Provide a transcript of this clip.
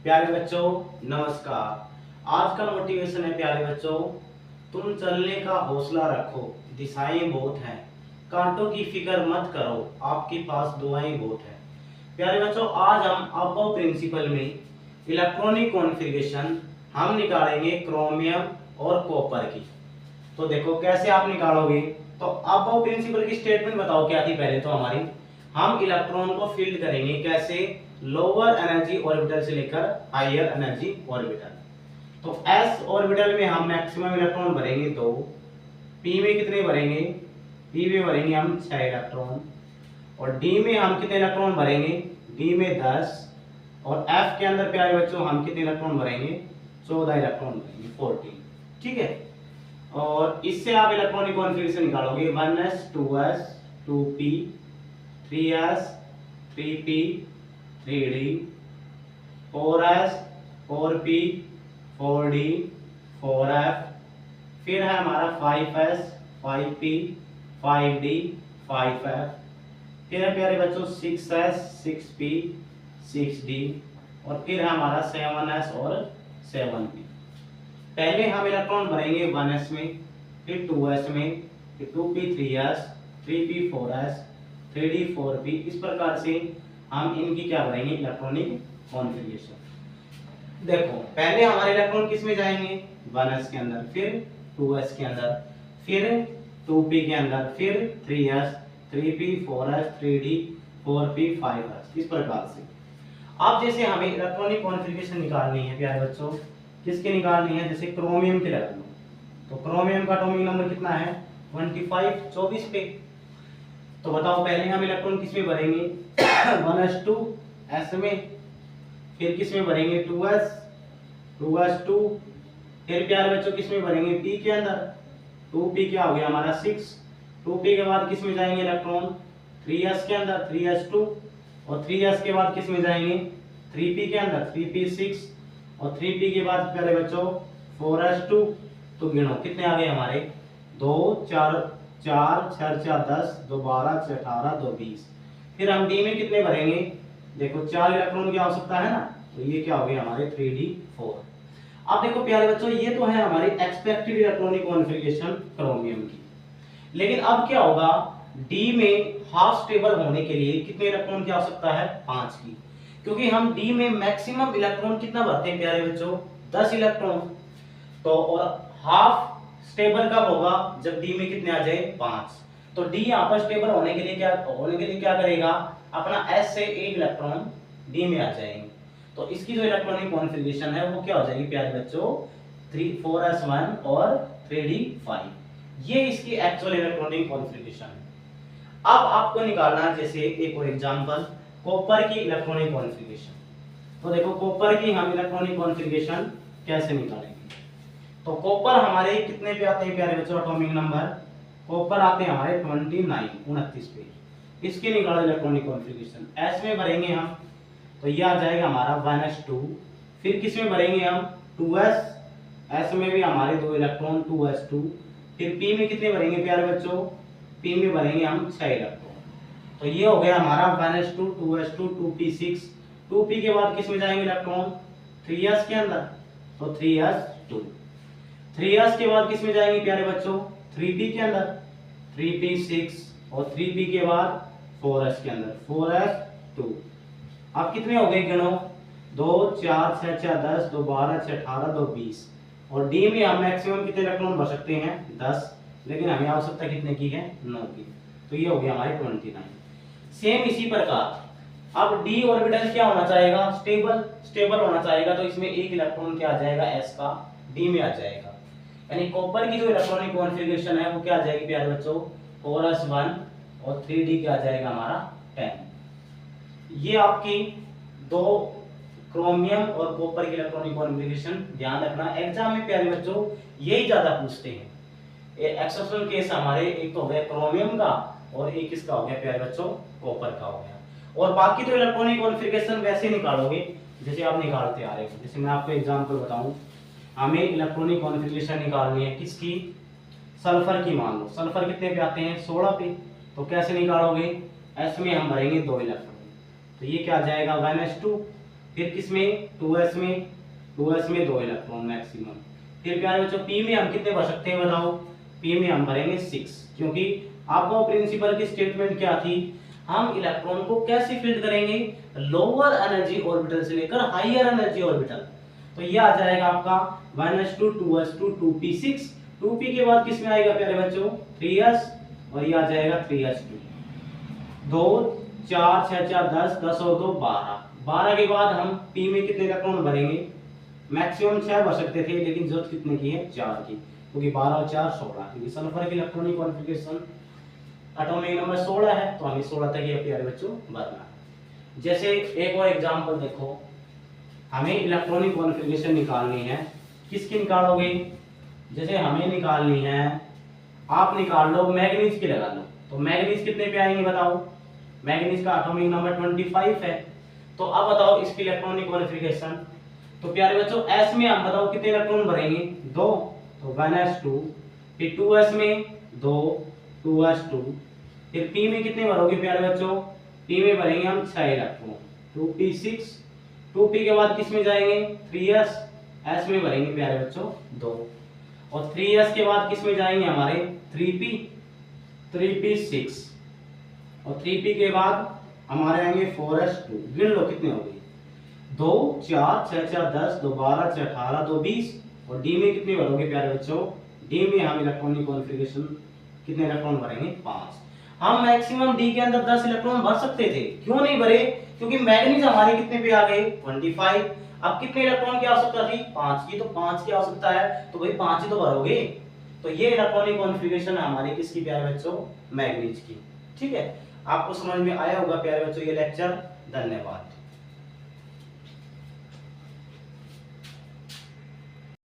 प्यारे बच्चों नमस्कार। आज का मोटिवेशन है प्यारे बच्चों, तुम चलने का हौसला रखो, दिशाएं बहुत हैं, कांटों की फिक्र मत करो, आपके पास दुआएं बहुत हैं। प्यारे बच्चों, आज हम अबव प्रिंसिपल में इलेक्ट्रॉनिक कॉन्फ़िगरेशन हम निकालेंगे क्रोमियम और कॉपर की। तो देखो कैसे आप निकालोगे। तो अबव प्रिंसिपल की स्टेटमेंट बताओ क्या थी। पहले तो हमारी हम इलेक्ट्रॉन को फील्ड करेंगे कैसे, लोअर एनर्जी ऑर्बिटल से लेकर हायर एनर्जी ऑर्बिटल। तो एस ऑर्बिटल में हम मैक्सिमम इलेक्ट्रॉन भरेंगे 2, पी में कितने भरेंगे, पी में भरेंगे हम 6 इलेक्ट्रॉन, और डी में हम कितने इलेक्ट्रॉन भरेंगे, डी में 10, और एफ के अंदर प्यारे बच्चों हम कितने इलेक्ट्रॉन भरेंगे, 14 इलेक्ट्रॉन भरेंगे, 14। ठीक है। और इससे आप इलेक्ट्रॉनिक कॉन्फ़िगरेशन निकालोगे 1s 2s 2p 3s 3p 3d 4s 4p 4d 4f, फिर है हमारा 5s 5p 5d 5f, फिर है प्यारे बच्चों 6s 6p 6d, और फिर है हमारा 7s और 7p। पहले हम इलेक्ट्रॉन भरेंगे 1s में, फिर 2s में, फिर 2p 3s 3p 4s 3d 4p। इस प्रकार से हम इनकी क्या भरेंगे, इलेक्ट्रॉनिक कॉन्फ़िगरेशन। देखो पहले हमारे इलेक्ट्रॉन किस में जाएंगे, 1s के अंदर, फिर 2s के अंदर, फिर 2p के अंदर, फिर 3s 3p 4s 3d 4p 5s। इस प्रकार से अब जैसे हमें इलेक्ट्रॉनिक कॉन्फ़िगरेशन निकालनी है प्यारे बच्चों, किसके निकालनी है, जैसे क्रोमियम के लगा लो। तो क्रोमियम का एटॉमिक नंबर कितना है, 25 24 पे। तो बताओ पहले हम इलेक्ट्रॉन किस में भरेंगे 1s2 s में, फिर किस में भरेंगे 2s 2s2, फिर प्यारे बच्चों किस में भरेंगे p के अंदर, 2p क्या हो गया हमारा 6, 2p के बाद किस में जाएंगे इलेक्ट्रॉन 3s के अंदर 3s2, और 3s के बाद किस में जाएंगे 3p के अंदर 3p 6, और 3p के बाद प्यारे बच्चों 4s2। तो गिनो कितने आ गए हमारे, 2 4 4 6 4 10 2 12 6 18 2 20। फिर हम d में कितने भरेंगे, देखो 4 इलेक्ट्रॉन की आवश्यकता है ना, तो ये क्या हो गया हमारे 3d4। अब देखो प्यारे बच्चों, ये तो है हमारी एक्सपेक्टेड इलेक्ट्रॉनिक कॉन्फ़िगरेशन क्रोमियम की। लेकिन अब क्या होगा, d में हाफ स्टेबल होने के लिए कितने इलेक्ट्रॉन की आवश्यकता है, 5 की, क्योंकि हम d में मैक्सिमम इलेक्ट्रॉन कितना भरते हैं प्यारे बच्चों, 10 इलेक्ट्रॉन। तो और हाफ स्टेबल कब होगा, जब d में कितने आ जाए 5। तो d यहां पर स्टेबल होने के लिए क्या करेगा, अपना s से एक इलेक्ट्रॉन d में आ जाएंगे। तो इसकी जो इलेक्ट्रॉनिक कॉन्फ़िगरेशन है वो क्या हो जाएगी प्यारे बच्चों, 4s1 और 3d5। ये इसकी एक्चुअल इलेक्ट्रॉनिक कॉन्फ़िगरेशन है। अब आपको निकालना है जैसे एक और एग्जांपल, कॉपर की इलेक्ट्रॉनिक कॉन्फ़िगरेशन। तो देखो कॉपर की हम इलेक्ट्रॉनिक कॉन्फ़िगरेशन कैसे निकालेंगे। तो कॉपर हमारे कितने पे आते हैं प्यारे बच्चों, एटॉमिक नंबर कॉपर आते हैं हमारे 29 पे। इसके निकालो इलेक्ट्रॉनिक कॉन्फ़िगरेशन, s में भरेंगे हम, तो ये आ जाएगा हमारा 1s2, फिर किस में भरेंगे हम 2s, s में भी हमारे 2 इलेक्ट्रॉन 2s2, फिर p में कितने भरेंगे प्यारे बच्चों, p में भरेंगे हम 6 इलेक्ट्रॉन। तो ये हो गया हमारा 1s2 2s2 2p6, 2p के बाद किस में जाएंगे इलेक्ट्रॉन 3s के अंदर, तो 3s2, 3s के बाद किस में जाएंगे प्यारे बच्चों 3p के अंदर, 3p6, और 3p के बाद 4s के अंदर 4s2। अब कितने हो गए गिनो, 2 4 6 6 10 2 12 6 18 2 20, और d में हम मैक्सिमम कितने इलेक्ट्रॉन भर सकते हैं 10, लेकिन हमें आवश्यकता कितने की है 9 की। तो ये हो गया हमारे 29। सेम इसी प्रकार अब d ऑर्बिटल क्या होना चाहेगा, स्टेबल होना चाहेगा, तो इसमें एक इलेक्ट्रॉन क्या आ जाएगा s का d में आ जाएगा। यानी कॉपर की जो इलेक्ट्रॉनिक कॉन्फ़िगरेशन है वो क्या आ जाएगी प्यारे बच्चों 4s1 और 3d क्या आ जाएगा हमारा 10। ये आपकी दो क्रोमियम और कॉपर की इलेक्ट्रॉनिक कॉन्फ़िगरेशन ध्यान रखना, एग्जाम में प्यारे बच्चों यही ज्यादा पूछते हैं। एक्सेप्शनल केस हमारे एक तो हो गया क्रोमियम का, और एक इसका हो गया प्यारे बच्चों कॉपर का हो गया। और बाकी तो इलेक्ट्रॉनिक कॉन्फ़िगरेशन वैसे निकालोगे जैसे आप निकालते आ रहे हो। जैसे मैं आपको एग्जांपल बताऊं, हमें इलेक्ट्रॉनिक कॉन्फ़िगरेशन निकालनी है किसकी, सल्फर की। मान लो सल्फर कितने पे आते हैं 16 पे। तो कैसे निकालोगे, s में हम भरेंगे 2 इलेक्ट्रॉन, तो ये क्या आ जाएगा 1s2, फिर किसमें 2s में 2 इलेक्ट्रॉन मैक्सिमम। फिर प्यारे बच्चों p में हम कितने भर सकते हैं बताओ, p में हम भरेंगे 6, क्योंकि आपको प्रिंसिपल की स्टेटमेंट क्या थी, हम इलेक्ट्रॉन को कैसे फील्ड करेंगे, लोअर एनर्जी ऑर्बिटल से लेकर हायर एनर्जी ऑर्बिटल। तो ये आ जाएगा आपका 1s2 2s2 2p6, 2p के बाद किस में आएगा प्यारे बच्चों 3s, और ये आ जाएगा 3s2, 2 4 6 4 10, 10 और 2 12, 12 के बाद हम p में कितने इलेक्ट्रॉन भरेंगे, मैक्सिमम 6 भर सकते थे, लेकिन जरूरत कितने की है 4 की, क्योंकि 12 और 4 16, क्योंकि सल्फर की इलेक्ट्रॉनिक कॉन्फ़िगरेशन एटॉमिक नंबर 16 है, तो हमें 16 तक ये प्यारे बच्चों भरना है। जैसे एक और एग्जांपल देखो, हमें इलेक्ट्रॉनिक कॉन्फ़िगरेशन निकालनी है, किसकी निकालोगे, जैसे हमें निकालनी है, आप निकाल लो मैग्नीज की लगा लो, तो मैग्नीज कितने पे आएंगे बताओ, मैग्नीज का एटॉमिक नंबर 25 है। तो अब बताओ इसकी इलेक्ट्रॉनिक कॉन्फ़िगरेशन, तो प्यारे बच्चों s में हम बताओ कितने इलेक्ट्रॉन भरेंगे 2, तो 1s2, फिर 2s में 2 2s2, फिर p में कितने भरोगे प्यारे बच्चों, p में भरेंगे हम 6 इलेक्ट्रॉन 2p6, 2p के बाद किस में जाएंगे 3s, s में भरेंगे प्यारे बच्चों 2, और 3s के बाद किस में जाएंगे हमारे 3p 3p6, और 3p के बाद हमारे आएंगे 4s2, गिन लो कितने हो गए 2 4 6 4 10, 2 12 6 18, 2 20, और d में कितने भरोगे प्यारे बच्चों, d में हम इलेक्ट्रॉनिक कॉन्फ़िगरेशन कितने इलेक्ट्रॉन भरेंगे 5। हम मैक्सिमम d के अंदर 10 इलेक्ट्रॉन भर सकते थे, क्यों नहीं भरे, क्योंकि मैग्नीज हमारे कितने पे आ गए 25, अब कितने इलेक्ट्रॉन की आवश्यकता थी 5 की, तो 5 की आवश्यकता है, तो भाई 5 ही तो भरोगे। तो ये इलेक्ट्रॉनिक कॉन्फ़िगरेशन है हमारी किसकी प्यारे बच्चों, मैग्नीज की। ठीक है, आपको समझ में आया होगा प्यारे बच्चों ये लेक्चर, धन्यवाद।